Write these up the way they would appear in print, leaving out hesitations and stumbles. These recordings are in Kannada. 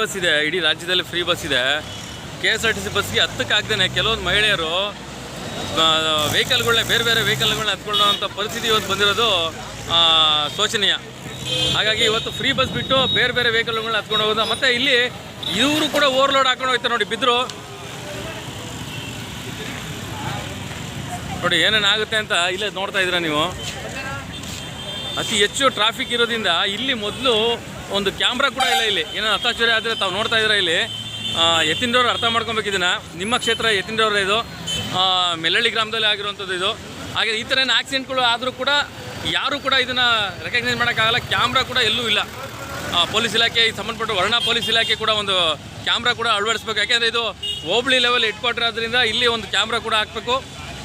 ಬಸ್ ಇದೆ, ಇಡೀ ರಾಜ್ಯದಲ್ಲಿ ಫ್ರೀ ಬಸ್ ಇದೆ. KSRTC ಬಸ್ಗೆ ಹತ್ತಕ್ಕಾಗ್ದೇ ಕೆಲವೊಂದು ಮಹಿಳೆಯರು ವೆಹಿಕಲ್ಗಳನ್ನ ಬೇರೆ ಬೇರೆ ವೆಹಿಕಲ್ಗಳನ್ನ ಹತ್ಕೊಳ್ಳೋಂಥ ಪರಿಸ್ಥಿತಿ ಇವತ್ತು ಬಂದಿರೋದು ಶೋಚನೀಯ. ಹಾಗಾಗಿ ಇವತ್ತು ಫ್ರೀ ಬಸ್ ಬಿಟ್ಟು ಬೇರೆ ಬೇರೆ ವೆಹಿಕಲ್ಗಳನ್ನ ಹತ್ಕೊಂಡು ಹೋಗೋದು. ಮತ್ತು ಇಲ್ಲಿ ಇವರು ಕೂಡ ಓವರ್ಲೋಡ್ ಹಾಕೊಂಡು ಹೋಗ್ತಾರೆ ನೋಡಿ, ಬಿದ್ದರು ನೋಡಿ ಏನೇನಾಗುತ್ತೆ ಅಂತ ಇಲ್ಲೇ ನೋಡ್ತಾ ಇದ್ದೀರಾ ನೀವು. ಅತಿ ಹೆಚ್ಚು ಟ್ರಾಫಿಕ್ ಇರೋದ್ರಿಂದ ಇಲ್ಲಿ ಮೊದಲು ಒಂದು ಕ್ಯಾಮ್ರಾ ಕೂಡ ಇಲ್ಲ. ಇಲ್ಲಿ ಏನೋ ಹತಾಚುರಿ ಆದರೆ ತಾವು ನೋಡ್ತಾ ಇದ್ದೀರಾ. ಇಲ್ಲಿ ಯತೀಂದ್ರವ್ರು ಅರ್ಥ ಮಾಡ್ಕೊಬೇಕಿದ್ದೀನ, ನಿಮ್ಮ ಕ್ಷೇತ್ರ ಯತೀಂದ್ರವ್ರ ಇದು ಮೆಲ್ಲಳ್ಳಿ ಗ್ರಾಮದಲ್ಲಿ ಆಗಿರುವಂಥದ್ದು ಇದು. ಹಾಗೆ ಈ ಥರ ಏನು ಆಕ್ಸಿಡೆಂಟ್ಗಳು ಆದರೂ ಕೂಡ ಯಾರೂ ಕೂಡ ಇದನ್ನು ರೆಕಗ್ನೈಸ್ ಮಾಡೋಕ್ಕಾಗಲ್ಲ. ಕ್ಯಾಮ್ರಾ ಕೂಡ ಎಲ್ಲೂ ಇಲ್ಲ. ಪೊಲೀಸ್ ಇಲಾಖೆ ಸಂಬಂಧಪಟ್ಟ ವರ್ಣಾ ಪೊಲೀಸ್ ಇಲಾಖೆ ಕೂಡ ಒಂದು ಕ್ಯಾಮ್ರಾ ಕೂಡ ಅಳವಡಿಸ್ಬೇಕು. ಯಾಕೆಂದರೆ ಇದು ಹೋಬಳಿ ಲೆವೆಲ್ ಹೆಡ್ ಕ್ವಾರ್ಟರ್ ಆದ್ದರಿಂದ ಇಲ್ಲಿ ಒಂದು ಕ್ಯಾಮ್ರಾ ಕೂಡ ಹಾಕಬೇಕು.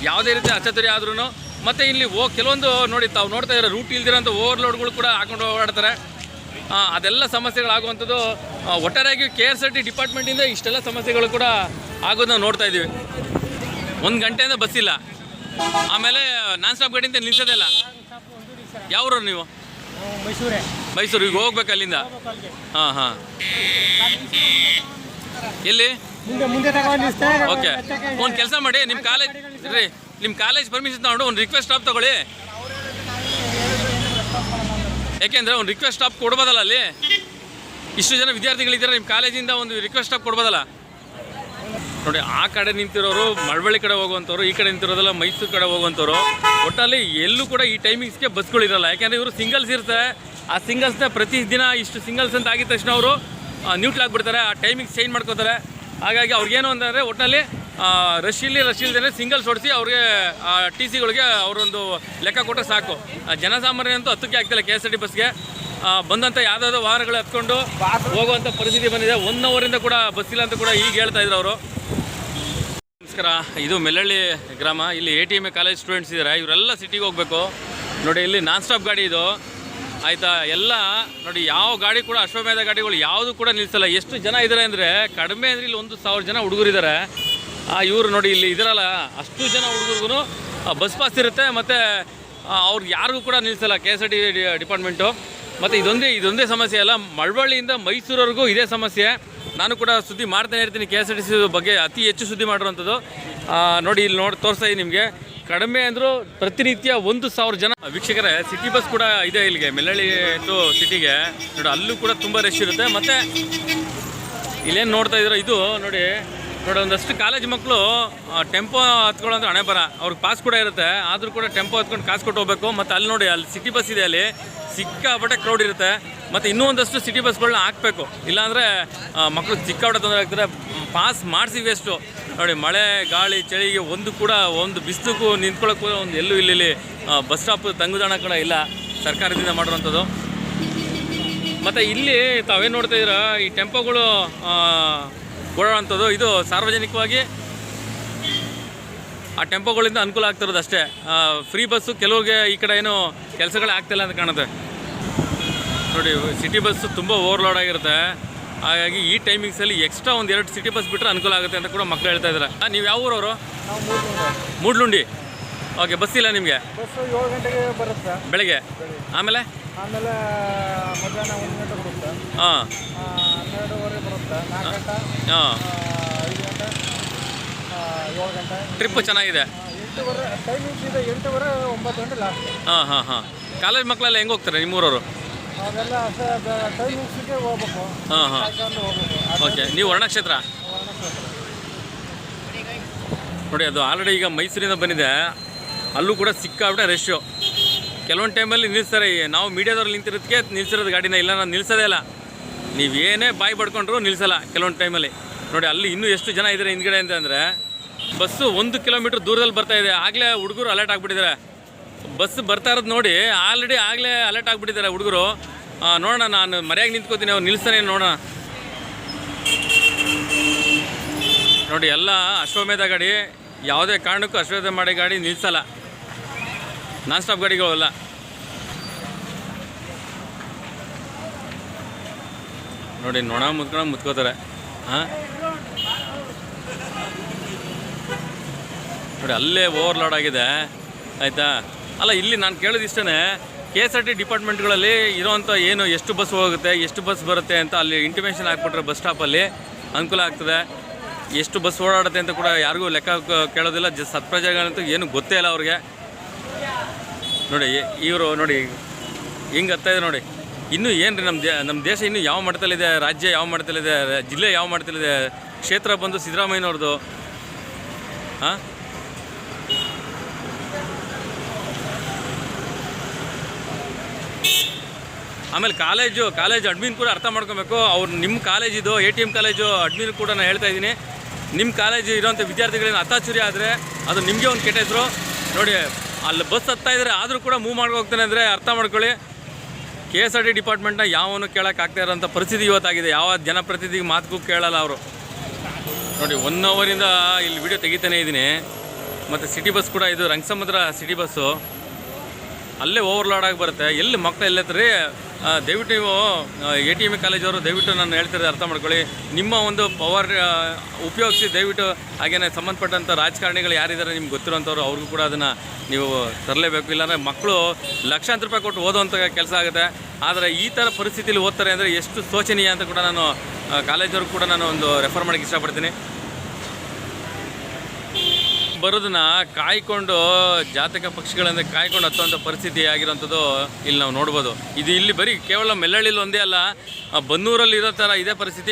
ಯಾವುದೇ ರೀತಿ ಅಚ್ಚತುರಿ ಆದ್ರೂ. ಮತ್ತು ಇಲ್ಲಿ ಕೆಲವೊಂದು ನೋಡಿ ತಾವು ನೋಡ್ತಾ ಇದ್ದಾರೆ, ರೂಟ್ ಇಲ್ದಿರೋಂಥ ಓವರ್ಲೋಡ್ಗಳು ಕೂಡ ಹಾಕೊಂಡು ಓಡಾಡ್ತಾರೆ. ಅದೆಲ್ಲ ಸಮಸ್ಯೆಗಳಾಗುವಂಥದ್ದು. ಒಟ್ಟಾರೆಯಾಗಿ KSRTC ಡಿಪಾರ್ಟ್ಮೆಂಟಿಂದ ಇಷ್ಟೆಲ್ಲ ಸಮಸ್ಯೆಗಳು ಕೂಡ ಆಗೋದು ನಾವು ನೋಡ್ತಾ ಇದ್ದೀವಿ. 1 ಗಂಟೆಯಿಂದ ಬಸ್ ಇಲ್ಲ, ಆಮೇಲೆ ನಾನ್ ಸ್ಟಾಪ್ ಗಾಡಿಯಿಂದ ನಿಲ್ಸೋದೇ ಇಲ್ಲ. ಯಾವ್ರವ್ರು ನೀವು? ಮೈಸೂರು. ಈಗ ಹೋಗ್ಬೇಕು ಅಲ್ಲಿಂದ? ಹಾಂ. ಎಲ್ಲಿ? ಓಕೆ, ಒಂದು ಕೆಲಸ ಮಾಡಿ, ನಿಮ್ಮ ಕಾಲೇಜ್ ರೀ, ನಿಮ್ಮ ಕಾಲೇಜ್ ಪರ್ಮಿಷನ್ ತಗೊಂಡು ಒಂದು ರಿಕ್ವೆಸ್ಟ್ ಸ್ಟಾಪ್ ತೊಗೊಳ್ಳಿ. ಯಾಕೆಂದರೆ ಒಂದು ರಿಕ್ವೆಸ್ಟ್ ಸ್ಟಾಪ್ ಕೊಡ್ಬೋದಲ್ಲ, ಅಲ್ಲಿ ಇಷ್ಟು ಜನ ವಿದ್ಯಾರ್ಥಿಗಳಿದ್ದಾರೆ, ನಿಮ್ಮ ಕಾಲೇಜಿಂದ ಒಂದು ರಿಕ್ವೆಸ್ಟ್ ಸ್ಟಾಪ್ ಕೊಡ್ಬೋದಲ್ಲ. ನೋಡಿ, ಆ ಕಡೆ ನಿಂತಿರೋರು ಮಳವಳ್ಳಿ ಕಡೆ ಹೋಗುವಂಥವ್ರು, ಈ ಕಡೆ ನಿಂತಿರೋದಲ್ಲ ಮೈಸೂರು ಕಡೆ ಹೋಗುವಂಥವ್ರು. ಒಟ್ಟಲ್ಲಿ ಎಲ್ಲೂ ಕೂಡ ಈ ಟೈಮಿಂಗ್ಸ್ಗೆ ಬಸ್ಗಳಿರಲ್ಲ. ಯಾಕೆಂದರೆ ಇವರು ಸಿಂಗಲ್ಸ್ ಇರ್ತಾರೆ. ಆ ಸಿಂಗಲ್ಸ್ನ ಪ್ರತಿದಿನ ಇಷ್ಟು ಸಿಂಗಲ್ಸ್ ಅಂತ ಆಗಿದ ತಕ್ಷಣ ಅವರು ನ್ಯೂಟ್ಲ್ ಆಗಿಬಿಡ್ತಾರೆ, ಆ ಟೈಮಿಂಗ್ಸ್ ಚೇಂಜ್ ಮಾಡ್ಕೋತಾರೆ. ಹಾಗಾಗಿ ಅವ್ರಿಗೇನು ಅಂತಂದರೆ ಒಟ್ಟಿನಲ್ಲಿ ರಶ್ ಇಲ್ಲದೇ ಸಿಂಗಲ್ಸ್ ಹೊಡಿಸಿ ಅವ್ರಿಗೆ TCಗಳಿಗೆ ಅವರೊಂದು ಲೆಕ್ಕ ಕೊಟ್ಟರೆ ಸಾಕು. ಜನಸಾಮಾನ್ಯ ಅಂತೂ ಹತ್ತಕ್ಕೆ ಆಗ್ತಿಲ್ಲ KSRTC ಬಸ್ಗೆ. ಬಂದಂಥ ಯಾವುದಾದ್ರು ವಾಹನಗಳು ಹತ್ಕೊಂಡು ಹೋಗುವಂಥ ಪರಿಸ್ಥಿತಿ ಬಂದಿದೆ. 1 ಅವರಿಂದ ಕೂಡ ಬಸ್ ಇಲ್ಲ ಅಂತ ಕೂಡ ಈಗ ಹೇಳ್ತಾ ಇದ್ರು ಅವರು. ನಮಸ್ಕಾರ, ಇದು ಮೆಲ್ಲಳ್ಳಿ ಗ್ರಾಮ. ಇಲ್ಲಿ ATM ಕಾಲೇಜ್ ಸ್ಟೂಡೆಂಟ್ಸ್ ಇದ್ದಾರೆ. ಇವರೆಲ್ಲ ಸಿಟಿಗೆ ಹೋಗಬೇಕು. ನೋಡಿ, ಇಲ್ಲಿ ನಾನ್ ಸ್ಟಾಪ್ ಗಾಡಿ ಇದು, ಆಯಿತಾ. ಎಲ್ಲ ನೋಡಿ, ಯಾವ ಗಾಡಿ ಕೂಡ ಅಶ್ವಮೇಧ ಗಾಡಿಗಳು ಯಾವುದು ಕೂಡ ನಿಲ್ಲಿಸಲ್ಲ. ಎಷ್ಟು ಜನ ಇದ್ದಾರೆ ಅಂದರೆ ಕಡಿಮೆ ಅಂದರೆ ಇಲ್ಲಿ 1,000 ಜನ ಹುಡುಗರಿದ್ದಾರೆ. ಇವರು ನೋಡಿ ಇಲ್ಲಿ ಇದ್ದಾರಲ್ಲ, ಅಷ್ಟು ಜನ ಹುಡುಗರಿಗೂ ಬಸ್ ಪಾಸ್ ಇರುತ್ತೆ. ಮತ್ತು ಅವ್ರಿಗೆ ಯಾರಿಗೂ ಕೂಡ ನಿಲ್ಲಿಸಲ್ಲ KSRTC ಡಿಪಾರ್ಟ್ಮೆಂಟು. ಮತ್ತು ಇದೊಂದೇ ಸಮಸ್ಯೆ ಅಲ್ಲ, ಮಳವಳ್ಳಿಯಿಂದ ಮೈಸೂರವರೆಗೂ ಇದೇ ಸಮಸ್ಯೆ. ನಾನು ಕೂಡ ಸುದ್ದಿ ಮಾಡ್ತಾನೆ ಇರ್ತೀನಿ KSRTC ಬಗ್ಗೆ, ಅತಿ ಹೆಚ್ಚು ಸುದ್ದಿ ಮಾಡಿರೋಂಥದ್ದು. ನೋಡಿ, ಇಲ್ಲಿ ತೋರಿಸ್ತಾ ಇದ್ದೀನಿ ನಿಮಗೆ. ಕಡಿಮೆ ಅಂದರೂ ಪ್ರತಿನಿತ್ಯ 1,000 ಜನ ವೀಕ್ಷಕರೇ. ಸಿಟಿ ಬಸ್ ಕೂಡ ಇದೆ ಇಲ್ಲಿಗೆ, ಮೆಲ್ಲಳ್ಳಿ ಟು ಸಿಟಿಗೆ. ನೋಡಿ, ಅಲ್ಲೂ ಕೂಡ ತುಂಬ ರಶ್ ಇರುತ್ತೆ. ಮತ್ತು ಇಲ್ಲೇನು ನೋಡ್ತಾ ಇದ್ದೀರೋ ಇದು ನೋಡಿ, ಒಂದಷ್ಟು ಕಾಲೇಜ್ ಮಕ್ಕಳು ಟೆಂಪೋ ಹತ್ಕೊಳ್ಳೋಂಥ ಹಣೆ ಬರ. ಅವ್ರಿಗೆ ಪಾಸ್ ಕೂಡ ಇರುತ್ತೆ, ಆದರೂ ಕೂಡ ಟೆಂಪೋ ಹತ್ಕೊಂಡು ಕಾಸು ಕೊಟ್ಟು ಹೋಗಬೇಕು. ಮತ್ತು ಅಲ್ಲಿ ನೋಡಿ, ಅಲ್ಲಿ ಸಿಟಿ ಬಸ್ ಇದೆ, ಅಲ್ಲಿ ಸಿಕ್ಕಾಪಟ್ಟೆ ಕ್ರೌಡ್ ಇರುತ್ತೆ. ಮತ್ತು ಇನ್ನೂ ಒಂದಷ್ಟು ಸಿಟಿ ಬಸ್ಗಳನ್ನ ಹಾಕಬೇಕು, ಇಲ್ಲಾಂದರೆ ಮಕ್ಕಳು ಸಿಕ್ಕಾಪಟ್ಟೆ ತೊಂದರೆ ಆಗ್ತಾರೆ. ಪಾಸ್ ಮಾಡಿಸಿ ವೇಸ್ಟು. ನೋಡಿ, ಮಳೆ ಗಾಳಿ ಚಳಿಗೆ ಒಂದು ಬಿಸಿಲಕ್ಕೂ ನಿಂತ್ಕೊಳ್ಳೋಕ್ಕೂ ಎಲ್ಲೂ ಇಲ್ಲಿ ಬಸ್ ಸ್ಟಾಪ್ ತಂಗುದಾಣ ಕೂಡ ಇಲ್ಲ ಸರ್ಕಾರದಿಂದ ಮಾಡಿರೋಂಥದ್ದು. ಮತ್ತು ಇಲ್ಲಿ ತಾವೇನು ನೋಡ್ತಾ ಇದ್ದೀರಾ, ಈ ಟೆಂಪೋಗಳು ಓಡಾಡೋಂಥದ್ದು ಇದು ಸಾರ್ವಜನಿಕವಾಗಿ ಆ ಟೆಂಪೋಗಳಿಂದ ಅನುಕೂಲ ಆಗ್ತಿರೋದು ಅಷ್ಟೇ. ಫ್ರೀ ಬಸ್ಸು ಕೆಲವ್ರಿಗೆ ಈ ಕಡೆ ಏನು ಕೆಲಸಗಳೇ ಆಗ್ತಿಲ್ಲ ಅಂತ ಕಾಣುತ್ತೆ. ನೋಡಿ, ಸಿಟಿ ಬಸ್ಸು ತುಂಬ ಓವರ್ಲೋಡ್ ಆಗಿರುತ್ತೆ. ಹಾಗಾಗಿ ಈ ಟೈಮಿಂಗ್ಸಲ್ಲಿ ಎಕ್ಸ್ಟ್ರಾ 1-2 ಸಿಟಿ ಬಸ್ ಬಿಟ್ಟರೆ ಅನುಕೂಲ ಆಗುತ್ತೆ ಅಂತ ಕೂಡ ಮಕ್ಕಳು ಹೇಳ್ತಾ ಇದ್ದಾರೆ. ನೀವು ಯಾವ ಊರವರು? ಮೂಡ್ಲುಂಡಿ. ಓಕೆ, ಬಸ್ ಇಲ್ಲ ನಿಮಗೆ? 7 ಗಂಟೆಗೆ ಬರುತ್ತೆ ಬೆಳಗ್ಗೆ. ಆಮೇಲೆ ಮಧ್ಯಾಹ್ನ 1 ಗಂಟೆ ಬರುತ್ತೆ. 12:30 ಬರುತ್ತೆ. 4 ಗಂಟೆ, 5 ಗಂಟೆ, 7 ಗಂಟೆ. ಟ್ರಿಪ್ಪು ಚೆನ್ನಾಗಿದೆ. 8:30 ಟೈಮಿಂಗ್ಸ್ ಇದೆ. 8:30, 9 ಗಂಟೆ ಲಾಸ್ಟ್. ಹಾಂ. ಕಾಲೇಜ್ ಮಕ್ಕಳೆಲ್ಲ ಹೆಂಗೆ ಹೋಗ್ತಾರೆ ನಿಮ್ಮೂರವರು? ಅದೆಲ್ಲ ಟೈಮಿಂಗ್ಸಿಗೆ ಹೋಗ್ಬೇಕು. ಹೋಗ್ಬೇಕು. ಓಕೆ, ನೀವು ವರ್ಣಕ್ಷೇತ್ರ ನೋಡಿ. ಅದು ಆಲ್ರೆಡಿ ಈಗ ಮೈಸೂರಿಂದ ಬಂದಿದೆ. ಅಲ್ಲೂ ಕೂಡ ಸಿಕ್ಕಾಬಿಟ್ಟೆ ರಶ್ಶು. ಕೆಲವೊಂದು ಟೈಮಲ್ಲಿ ನಿಲ್ಲಿಸ್ತಾರೆ. ನಾವು ಮೀಡಿಯಾದವ್ರು ನಿಂತಿರೋದಕ್ಕೆ ನಿಲ್ಸಿರೋದು ಗಾಡಿನ, ಇಲ್ಲ ನಾನು ನಿಲ್ಸೋದೇ ಇಲ್ಲ. ನೀವೇನೇ ಬಾಯಿ ಪಡ್ಕೊಂಡ್ರು ನಿಲ್ಲಿಸಲ್ಲ ಕೆಲವೊಂದು ಟೈಮಲ್ಲಿ. ನೋಡಿ, ಅಲ್ಲಿ ಇನ್ನೂ ಎಷ್ಟು ಜನ ಇದ್ದಾರೆ ಹಿಂದ್ಗಡೆ ಅಂತಂದರೆ, ಬಸ್ಸು 1 ಕಿಲೋಮೀಟ್ರ್ ದೂರದಲ್ಲಿ ಬರ್ತಾ ಇದೆ. ಆಗಲೇ ಹುಡುಗರು ಅಲರ್ಟ್ ಆಗಿಬಿಟ್ಟಿದ್ದಾರೆ. ಬಸ್ ಬರ್ತಾ ಇರೋದು ನೋಡಿ, ಆಗಲೇ ಅಲರ್ಟ್ ಆಗಿಬಿಟ್ಟಿದ್ದಾರೆ ಹುಡುಗರು. ನೋಡೋಣ, ನಾನು ಮರ್ಯಾಗಿ ನಿಂತ್ಕೋತೀನಿ, ಅವ್ರು ನಿಲ್ಲಿಸ್ತಾನೆ ನೋಡೋಣ. ನೋಡಿ, ಎಲ್ಲ ಅಶ್ವಮೇಧ ಗಾಡಿ, ಯಾವುದೇ ಕಾರಣಕ್ಕೂ ಅಶ್ವಮೇಧ ಮಾಡಿ ಗಾಡಿ ನಿಲ್ಲಿಸಲ್ಲ. Non stop ಗಾಡಿಗಳಲ್ಲ. ನೋಡಿ, ನೊಣ ಮುತ್ಕೋತಾರೆ. ನೋಡಿ, ಅಲ್ಲೇ ಓವರ್ಲೋಡ್ ಆಗಿದೆ, ಆಯಿತಾ. ಅಲ್ಲ, ಇಲ್ಲಿ ನಾನು ಕೇಳೋದು ಇಷ್ಟೇ, ಕೆ ಎಸ್ ಆರ್ ಟಿ ಡಿಪಾರ್ಟ್ಮೆಂಟ್ಗಳಲ್ಲಿ ಇರೋವಂಥ ಏನು ಎಷ್ಟು ಬಸ್ ಹೋಗುತ್ತೆ ಎಷ್ಟು ಬಸ್ ಬರುತ್ತೆ ಅಂತ ಅಲ್ಲಿ ಇಂಟಿಮೇಷನ್ ಹಾಕ್ಬಿಟ್ರೆ ಬಸ್ ಸ್ಟಾಪಲ್ಲಿ ಅನುಕೂಲ ಆಗ್ತದೆ. ಎಷ್ಟು ಬಸ್ ಓಡಾಡುತ್ತೆ ಅಂತ ಕೂಡ ಯಾರಿಗೂ ಲೆಕ್ಕ ಕೇಳೋದಿಲ್ಲ. ಸತ್ಪ್ರಜೆಗಳಂತೂ ಏನು ಗೊತ್ತೇ ಇಲ್ಲ ಅವ್ರಿಗೆ. ನೋಡಿ ಇವರು ನೋಡಿ ಹಿಂಗೆ ಹತ್ತಾ ಇದೆ ನೋಡಿ. ಇನ್ನೂ ಏನು ರೀ ನಮ್ಮ ದೇಶ ಇನ್ನೂ ಯಾವ ಮಟ್ಟದಲ್ಲಿದೆ, ರಾಜ್ಯ ಯಾವ ಮಟ್ಟದಲ್ಲಿದೆ, ಜಿಲ್ಲೆ ಯಾವ ಮಟ್ಟದಲ್ಲಿದೆ, ಕ್ಷೇತ್ರ ಬಂದು ಸಿದ್ದರಾಮಯ್ಯನವ್ರದ್ದು. ಹಾಂ, ಆಮೇಲೆ ಕಾಲೇಜು ಅಡ್ಮಿನ್ ಕೂಡ ಅರ್ಥ ಮಾಡ್ಕೊಬೇಕು. ಅವ್ರು ನಿಮ್ಮ ಕಾಲೇಜಿದು ATM ಕಾಲೇಜು ಅಡ್ಮಿನ್ ಕೂಡ ನಾನು ಹೇಳ್ತಾ ಇದ್ದೀನಿ, ನಿಮ್ಮ ಕಾಲೇಜು ಇರೋಂಥ ವಿದ್ಯಾರ್ಥಿಗಳೇನು ಹತಾಚುರಿ ಆದರೆ ಅದು ನಿಮಗೆ ಒಂದು ಕೆಟ್ಟ ಹೆಸರು. ನೋಡಿ ಅಲ್ಲಿ ಬಸ್ ಹತ್ತಾ ಇದ್ದಾರೆ ಆದರೂ ಕೂಡ ಮೂವ್ ಮಾಡ್ಕೊ ಹೋಗ್ತಾನೆ ಅಂದರೆ ಅರ್ಥ ಮಾಡ್ಕೊಳ್ಳಿ. KSRT ಡಿಪಾರ್ಟ್ಮೆಂಟ್ನ ಯಾವನು ಕೇಳೋಕ್ಕಾಗ್ತಾ ಇರೋಂಥ ಪರಿಸ್ಥಿತಿ ಇವತ್ತಾಗಿದೆ. ಯಾವ ಜನಪ್ರತಿನಿಧಿಗೆ ಮಾತುಗೂ ಕೇಳಲ್ಲ ಅವರು. ನೋಡಿ 1 ಅವರಿಂದ ಇಲ್ಲಿ ವಿಡಿಯೋ ತೆಗಿತಾನೆ ಇದ್ದೀನಿ. ಮತ್ತು ಸಿಟಿ ಬಸ್ ಕೂಡ ಇದು ರಂಗಸಮುದ್ರ ಸಿಟಿ ಬಸ್ಸು, ಅಲ್ಲೇ ಓವರ್ಲೋಡ್ ಆಗಿ ಬರುತ್ತೆ. ಎಲ್ಲಿ ಮಕ್ಕಳು ಎಲ್ಲತ್ರಿ, ದಯವಿಟ್ಟು ನೀವು ATM ಕಾಲೇಜವರು ದಯವಿಟ್ಟು ನಾನು ಹೇಳ್ತಿರೋದು ಅರ್ಥ ಮಾಡ್ಕೊಳ್ಳಿ. ನಿಮ್ಮ ಒಂದು ಪವರ್ ಉಪಯೋಗಿಸಿ ದಯವಿಟ್ಟು. ಹಾಗೆಯೇ ಸಂಬಂಧಪಟ್ಟಂಥ ರಾಜಕಾರಣಿಗಳು ಯಾರಿದ್ದಾರೆ ನಿಮ್ಗೆ ಗೊತ್ತಿರೋಂಥವ್ರು ಅವ್ರಿಗೂ ಕೂಡ ಅದನ್ನು ನೀವು ತರಲೇಬೇಕು. ಇಲ್ಲಾಂದರೆ ಮಕ್ಕಳು ಲಕ್ಷಾಂತರ ರೂಪಾಯಿ ಕೊಟ್ಟು ಓದೋವಂಥ ಕೆಲಸ ಆಗುತ್ತೆ. ಆದರೆ ಈ ಥರ ಪರಿಸ್ಥಿತಿಯಲ್ಲಿ ಓದ್ತಾರೆ ಅಂದರೆ ಎಷ್ಟು ಶೋಚನೀಯ ಅಂತ ಕೂಡ ನಾನು ಕಾಲೇಜವ್ರಿಗೆ ಕೂಡ ನಾನು ಒಂದು ರೆಫರ್ ಮಾಡೋಕ್ಕೆ ಇಷ್ಟಪಡ್ತೀನಿ. ಬರೋದನ್ನ ಕಾಯ್ಕೊಂಡು ಜಾತಕ ಪಕ್ಷಿಗಳಿಂದ ಕಾಯ್ಕೊಂಡು ಹತ್ತುವಂಥ ಪರಿಸ್ಥಿತಿ ಆಗಿರೋಂಥದ್ದು ಇಲ್ಲಿ ನಾವು ನೋಡ್ಬೋದು. ಇದು ಇಲ್ಲಿ ಬರೀ ಕೇವಲ ಮೆಲ್ಲಳ್ಳಿಲಿ ಒಂದೇ ಅಲ್ಲ, ಬನ್ನೂರಲ್ಲಿ ಇರೋ ಥರ ಇದೇ ಪರಿಸ್ಥಿತಿ